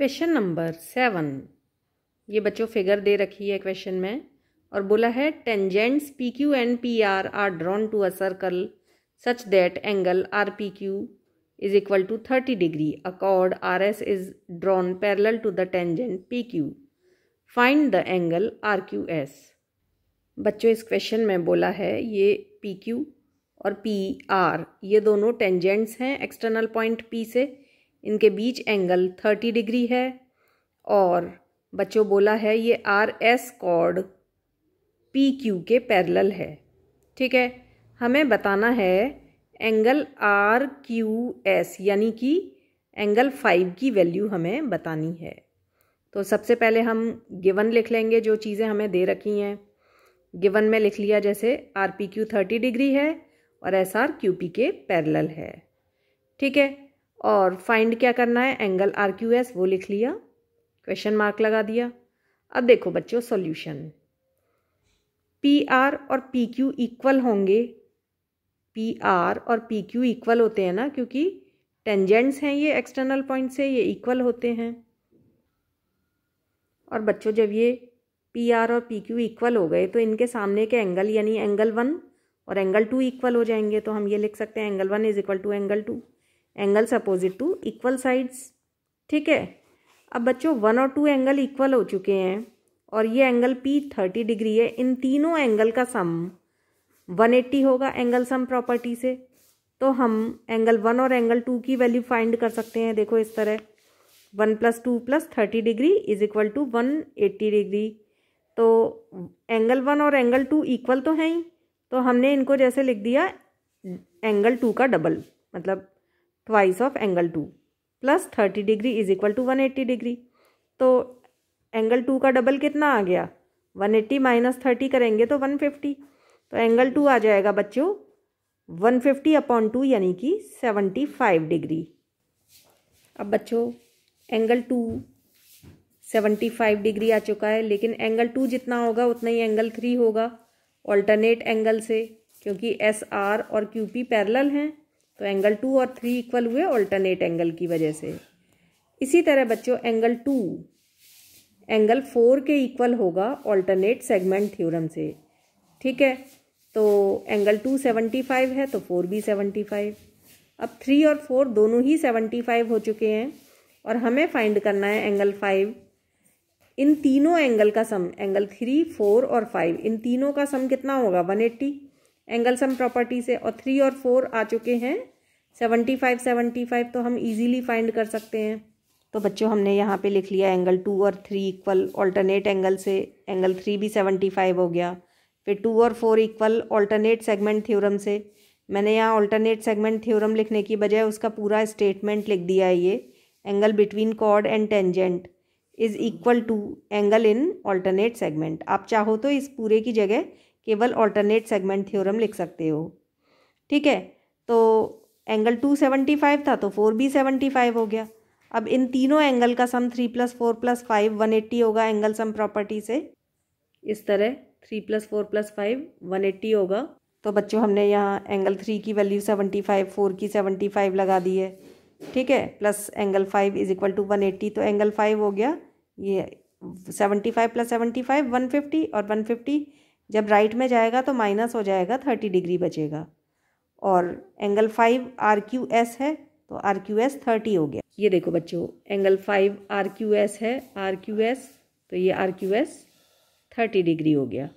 Question number 7। ये बच्चों figure दे रखी है क्वेश्चन में और बोला है tangents P Q and P R drawn to a circle such that angle R P Q is equal to 30 degree. A chord R S is drawn parallel to the tangent P Q. Find the angle R Q S. बच्चों इस क्वेश्चन में बोला है ये P Q और P R ये दोनों टेंजेंट्स हैं एक्सटर्नल पॉइंट पी से. इनके बीच एंगल 30 डिग्री है और बच्चों बोला है ये R S chord P Q के पैरेलल है. ठीक है, हमें बताना है एंगल आर क्यू एस यानी कि एंगल 5 की वैल्यू हमें बतानी है. तो सबसे पहले हम गिवन लिख लेंगे जो चीज़ें हमें दे रखी हैं. गिवन में लिख लिया जैसे आर पी क्यू 30 डिग्री है और एस आर क्यू पी के पैरेलल है. ठीक है, और फाइंड क्या करना है एंगल आर क्यू एस वो लिख लिया, क्वेश्चन मार्क लगा दिया. अब देखो बच्चों सॉल्यूशन. पी आर और पी क्यू इक्वल होंगे. पी आर और पी क्यू इक्वल होते हैं ना, क्योंकि टेंजेंट्स हैं ये एक्सटर्नल पॉइंट से, ये इक्वल होते हैं. और बच्चों जब ये पी आर और पी क्यू इक्वल हो गए तो इनके सामने के एंगल यानी एंगल 1 और एंगल 2 इक्वल हो जाएंगे. तो हम ये लिख सकते हैं angle 1 is equal to angle 2, angles opposite to equal sides. ठीक है, अब बच्चों 1 और 2 एंगल इक्वल हो चुके हैं और ये एंगल पी 30 डिग्री है. इन तीनों एंगल का सम 180 होगा एंगल सम प्रॉपर्टी से. तो हम एंगल 1 और एंगल 2 की वैल्यू फाइंड कर सकते हैं. देखो इस तरह 1 + 2 + 30 degree is equal to 180 degree. तो एंगल 1 और एंगल 2 इक्वल तो हैं ही, तो हमने इनको जैसे लिख दिया एंगल 2 का डबल, मतलब twice of angle 2 + 30 degree is equal to 180 degree. तो एंगल 2 का डबल कितना आ गया, 180 - 30 करेंगे तो 150. तो एंगल 2 आ जाएगा बच्चों 150/2 यानी कि 75 डिग्री. अब बच्चों एंगल 2 75 डिग्री आ चुका है, लेकिन एंगल 2 जितना होगा उतना ही एंगल 3 होगा ऑल्टरनेट एंगल से, क्योंकि एस आर और क्यू पी पैरेलल हैं. तो एंगल 2 और 3 इक्वल हुए ऑल्टरनेट एंगल की वजह से. इसी तरह बच्चों एंगल 2 एंगल 4 के इक्वल होगा ऑल्टरनेट सेगमेंट थ्योरम से. ठीक है, तो एंगल 2 75 है तो 4 भी 75. अब 3 और 4 दोनों ही 75 हो चुके हैं और हमें फाइंड करना है एंगल 5. इन तीनों एंगल का सम एंगल 3, 4 और 5 इन तीनों का सम कितना होगा 180 एंगल सम प्रॉपर्टी से. और 3 और 4 आ चुके हैं 75, तो हम इजीली फाइंड कर सकते हैं. तो बच्चों हमने यहाँ पे लिख लिया एंगल 2 और 3 इक्वल ऑल्टरनेट एंगल से. एंगल 3 भी 75 हो गया. फिर 2 और 4 इक्वल ऑल्टरनेट सेगमेंट थ्योरम से. मैंने यहाँ ऑल्टरनेट सेगमेंट थ्योरम लिखने की बजाय उसका पूरा स्टेटमेंट लिख दिया है. ये angle between chord and tangent is equal to angle in alternate segment. आप चाहो तो इस पूरे की जगह केवल ऑल्टरनेट सेगमेंट थ्योरम लिख सकते हो. ठीक है, तो एंगल 2 75 था तो 4 भी 75 हो गया. अब इन तीनों एंगल का सम 3 + 4 + 5 180 होगा एंगल सम प्रॉपर्टी से. इस तरह 3 + 4 + 5 180 होगा. तो बच्चों हमने यहाँ एंगल 3 की वैल्यू 75, 4 की 75 लगा दी है. ठीक है, plus angle 5 is equal to 180. तो एंगल 5 हो गया ये 75 + 75 150, और 150 जब राइट में जाएगा तो माइनस हो जाएगा 30 डिग्री बचेगा. और एंगल 5 आर क्यू एस है तो आर क्यू एस 30 हो गया. ये देखो बच्चों एंगल 5 आर क्यू एस है, आर क्यू एस, तो ये आर क्यू एस 30 डिग्री हो गया.